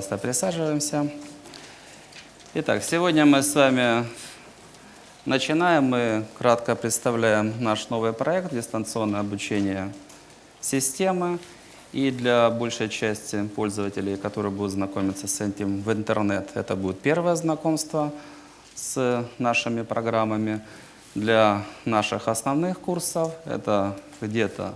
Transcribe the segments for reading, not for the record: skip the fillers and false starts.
Пожалуйста, присаживаемся. Итак, сегодня мы с вами начинаем. Мы кратко представляем наш новый проект «Дистанционное обучение системы». И для большей части пользователей, которые будут знакомиться с этим в интернет, это будет первое знакомство с нашими программами. Для наших основных курсов это где-то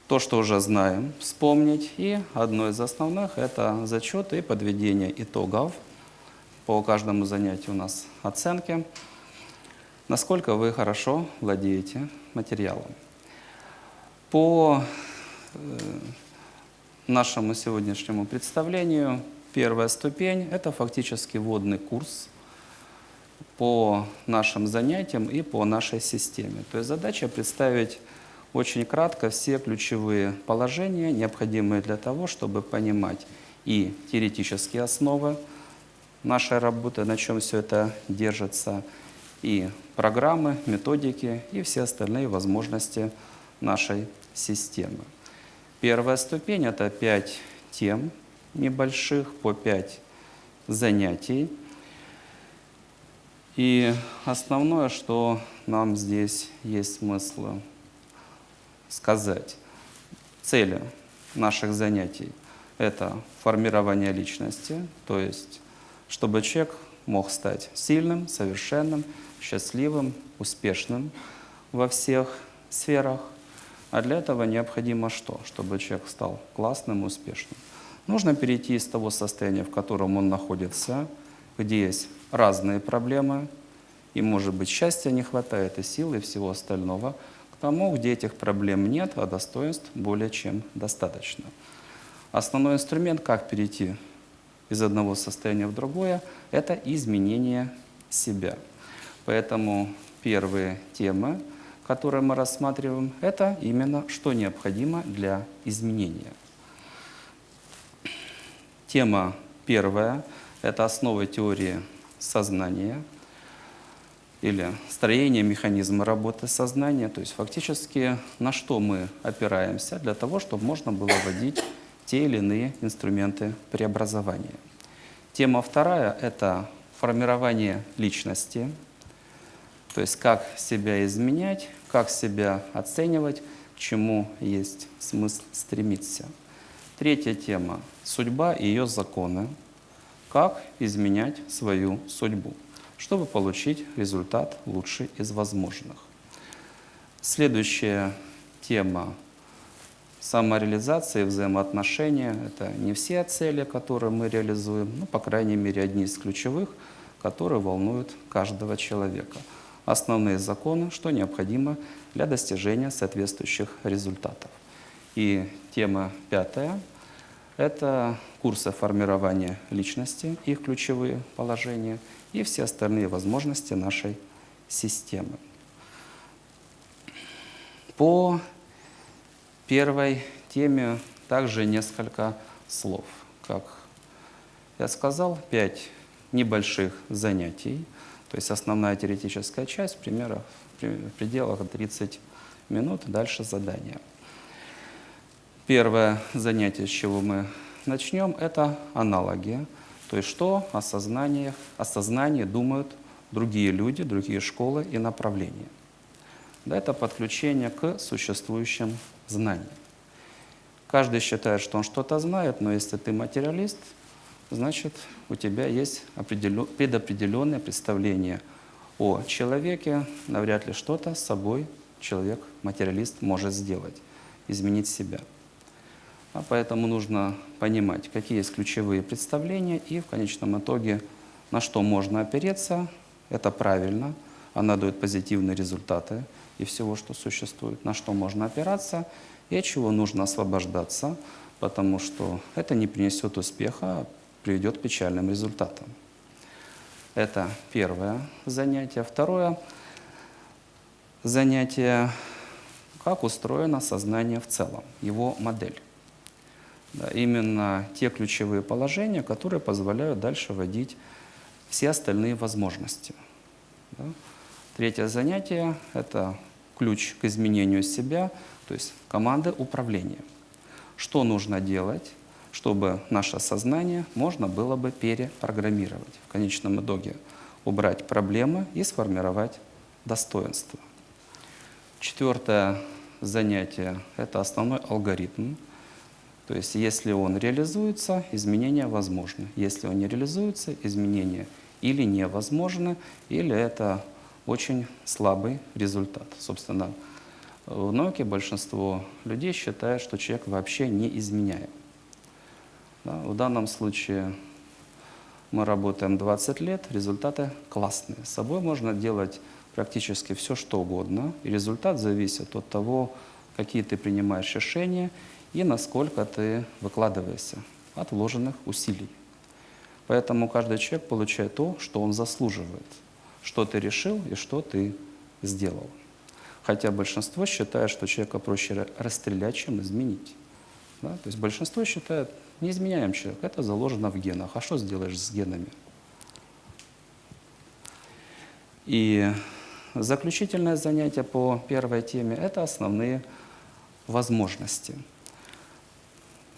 то, что уже знаем, вспомнить. И одно из основных – это зачет и подведение итогов. По каждому занятию у нас оценки. Насколько вы хорошо владеете материалом. По нашему сегодняшнему представлению первая ступень – это фактически вводный курс по нашим занятиям и по нашей системе. То есть задача представить очень кратко все ключевые положения, необходимые для того, чтобы понимать и теоретические основы нашей работы, на чем все это держится, и программы, методики, и все остальные возможности нашей системы. Первая ступень – это 5 тем небольших, по 5 занятий. И основное, что нам здесь есть смысл сказать, цели наших занятий – это формирование личности, то есть чтобы человек мог стать сильным, совершенным, счастливым, успешным во всех сферах. А для этого необходимо что? Чтобы человек стал классным, успешным. Нужно перейти из того состояния, в котором он находится, где есть разные проблемы, и, может быть, счастья не хватает, и силы, и всего остального, к тому, где этих проблем нет, а достоинств более чем достаточно. Основной инструмент, как перейти из одного состояния в другое, это изменение себя. Поэтому первые темы, которые мы рассматриваем, это именно что необходимо для изменения. Тема первая – это основы теории сознания или строение механизма работы сознания, то есть фактически на что мы опираемся для того, чтобы можно было вводить те или иные инструменты преобразования. Тема вторая – это формирование личности, то есть как себя изменять, как себя оценивать, к чему есть смысл стремиться. Третья тема – судьба и ее законы, как изменять свою судьбу, чтобы получить результат лучший из возможных. Следующая тема – самореализация и взаимоотношения. Это не все цели, которые мы реализуем, но, по крайней мере, одни из ключевых, которые волнуют каждого человека. Основные законы, что необходимо для достижения соответствующих результатов. И тема пятая – это курсы формирования личности, их ключевые положения и все остальные возможности нашей системы. По первой теме также несколько слов. Как я сказал, 5 небольших занятий, то есть основная теоретическая часть, примерно в пределах 30 минут, дальше задания. Первое занятие, с чего мы начнем, это аналоги. То есть что о сознании думают другие люди, другие школы и направления. Да, это подключение к существующим знаниям. Каждый считает, что он что-то знает, но если ты материалист, значит, у тебя есть предопределенное представление о человеке, навряд ли что-то с собой человек, материалист, может сделать, изменить себя. А поэтому нужно понимать, какие есть ключевые представления и в конечном итоге на что можно опереться. Это правильно, она дает позитивные результаты и всего, что существует, на что можно опираться и от чего нужно освобождаться, потому что это не принесет успеха, а приведет к печальным результатам. Это первое занятие. Второе занятие – как устроено сознание в целом, его модель. Да, именно те ключевые положения, которые позволяют дальше вводить все остальные возможности. Да. Третье занятие – это ключ к изменению себя, то есть команды управления. Что нужно делать, чтобы наше сознание можно было бы перепрограммировать. В конечном итоге убрать проблемы и сформировать достоинство. Четвертое занятие – это основной алгоритм. То есть если он реализуется, изменения возможны. Если он не реализуется, изменения или невозможны, или это очень слабый результат. Собственно, в науке большинство людей считает, что человек вообще не изменяем. Да, в данном случае мы работаем 20 лет, результаты классные. С собой можно делать практически все, что угодно, и результат зависит от того, какие ты принимаешь решения и насколько ты выкладываешься от вложенных усилий. Поэтому каждый человек получает то, что он заслуживает, что ты решил и что ты сделал. Хотя большинство считает, что человека проще расстрелять, чем изменить. Да? То есть большинство считает, не изменяем человека, это заложено в генах. А что сделаешь с генами? И заключительное занятие по первой теме – это основные возможности,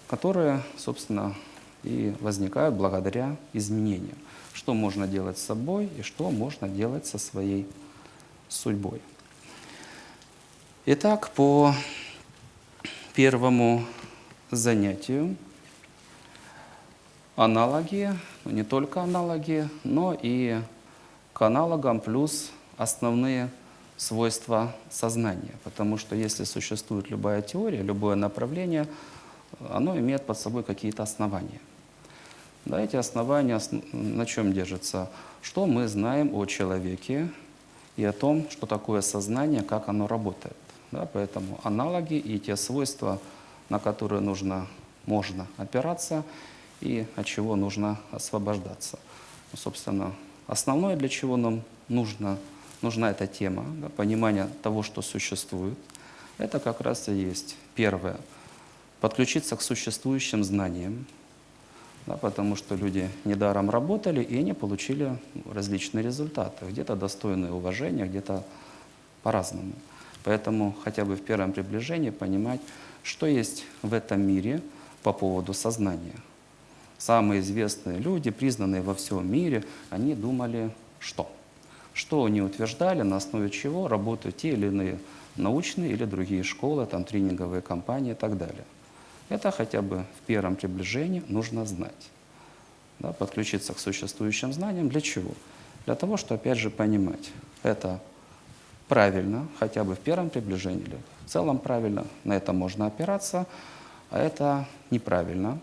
которые, собственно, и возникают благодаря изменениям. Что можно делать с собой и что можно делать со своей судьбой. Итак, по первому занятию аналогии, не только аналогии, но и к аналогам плюс основные свойства сознания. Потому что если существует любая теория, любое направление, оно имеет под собой какие-то основания. Да, эти основания на чем держатся? Что мы знаем о человеке и о том, что такое сознание, как оно работает. Да, поэтому аналоги и те свойства, на которые можно опираться и от чего нужно освобождаться. Ну, собственно, основное, для чего нам нужна эта тема, да, понимание того, что существует, это как раз и есть первое. Подключиться к существующим знаниям, да, потому что люди недаром работали и не получили различные результаты. Где-то достойные уважения, где-то по-разному. Поэтому хотя бы в первом приближении понимать, что есть в этом мире по поводу сознания. Самые известные люди, признанные во всем мире, они думали, что? Что они утверждали, на основе чего работают те или иные научные или другие школы, там, тренинговые компании и так далее. Это хотя бы в первом приближении нужно знать. Да, подключиться к существующим знаниям. Для чего? Для того, чтобы, опять же, понимать, это правильно, хотя бы в первом приближении, или в целом правильно, на это можно опираться, а это неправильно.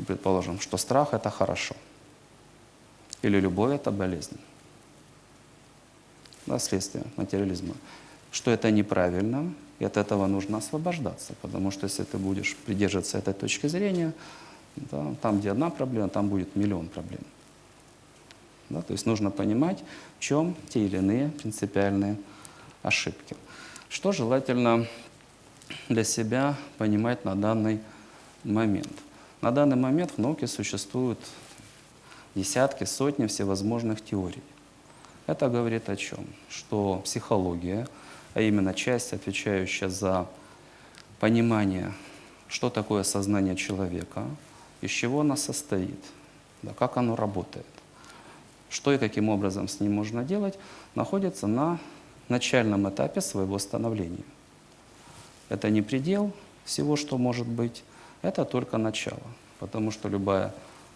Предположим, что страх – это хорошо, или любовь – это болезнь. Да, следствие материализма. Что это неправильно, и от этого нужно освобождаться, потому что если ты будешь придерживаться этой точки зрения, да, там, где одна проблема, там будет миллион проблем. Да, то есть нужно понимать, в чем те или иные принципиальные ошибки. Что желательно для себя понимать на данный момент? На данный момент в науке существуют десятки, сотни всевозможных теорий. Это говорит о чем? Что психология, а именно часть, отвечающая за понимание, что такое сознание человека, из чего оно состоит, да, как оно работает, что и каким образом с ним можно делать, находится на начальном этапе своего становления. Это не предел всего, что может быть, это только начало, потому что любая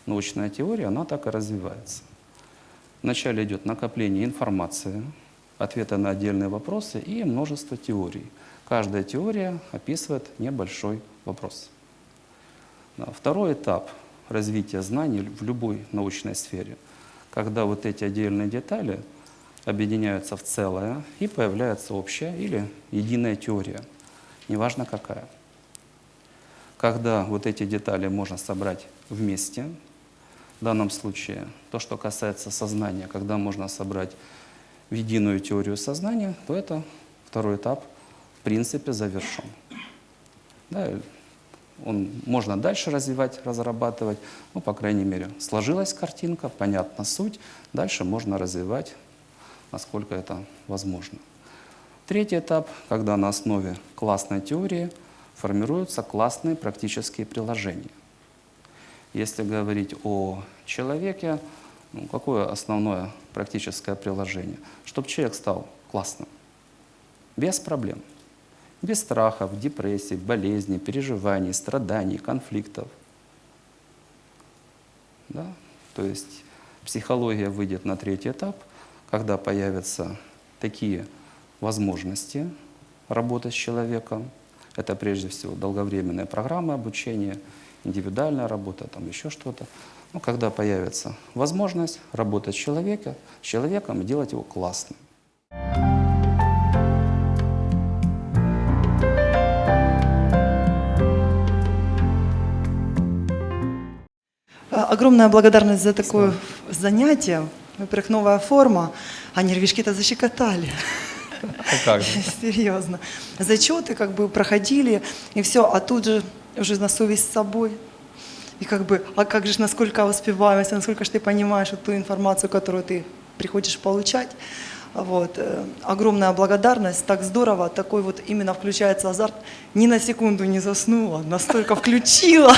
научная теория, она так и развивается. Вначале идет накопление информации, ответы на отдельные вопросы и множество теорий. Каждая теория описывает небольшой вопрос. Второй этап развития знаний в любой научной сфере, когда вот эти отдельные детали объединяются в целое и появляется общая или единая теория, неважно какая. Когда вот эти детали можно собрать вместе, в данном случае то, что касается сознания, когда можно собрать в единую теорию сознания, то это второй этап в принципе завершен. Да, можно дальше развивать, разрабатывать, ну, по крайней мере, сложилась картинка, понятна суть, дальше можно развивать, насколько это возможно. Третий этап, когда на основе классной теории формируются классные практические приложения. Если говорить о человеке, ну, какое основное практическое приложение? Чтобы человек стал классным, без проблем, без страхов, депрессий, болезней, переживаний, страданий, конфликтов. Да? То есть психология выйдет на третий этап, когда появятся такие возможности работать с человеком. Это прежде всего долговременные программы обучения, индивидуальная работа, там еще что-то. Ну, когда появится возможность работать с человеком и делать его классным. Огромная благодарность за такое занятие. Во-первых, новая форма, а нервишки-то защекотали. А как же? Серьезно. Зачеты как бы проходили, и все, а тут же уже на совесть с собой. И как бы, а как же, насколько успеваемость, насколько же ты понимаешь вот ту информацию, которую ты приходишь получать. Вот. Огромная благодарность, так здорово, такой вот именно включается азарт. Ни на секунду не заснула, настолько включила.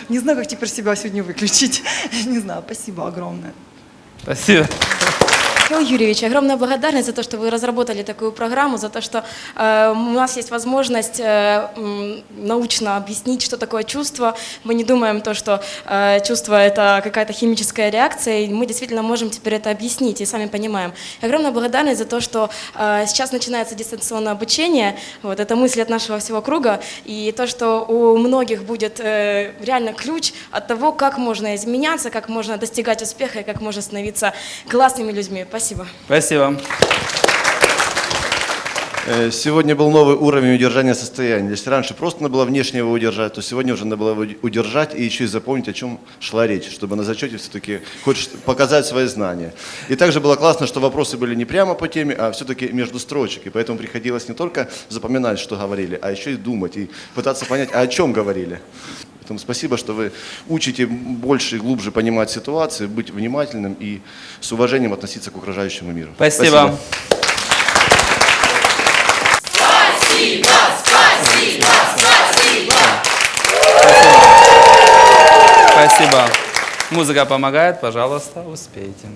Не знаю, как теперь себя сегодня выключить. Не знаю, спасибо огромное. Спасибо. Михаил Юрьевич, огромная благодарность за то, что вы разработали такую программу, за то, что у нас есть возможность научно объяснить, что такое чувство. Мы не думаем то, что чувство – это какая-то химическая реакция, и мы действительно можем теперь это объяснить, и сами понимаем. И огромная благодарность за то, что сейчас начинается дистанционное обучение. Вот, это мысль от нашего всего круга, и то, что у многих будет реально ключ от того, как можно изменяться, как можно достигать успеха и как можно становиться классными людьми. Спасибо. Спасибо. Сегодня был новый уровень удержания состояния. Если раньше просто надо было внешне его удержать, то сегодня уже надо было его удержать и еще и запомнить, о чем шла речь, чтобы на зачете все-таки хоть показать свои знания. И также было классно, что вопросы были не прямо по теме, а все-таки между строчек. И поэтому приходилось не только запоминать, что говорили, а еще и думать, и пытаться понять, а о чем говорили. Поэтому спасибо, что вы учите больше и глубже понимать ситуации, быть внимательным и с уважением относиться к окружающему миру. Спасибо. Спасибо. Музыка помогает, пожалуйста, успейте.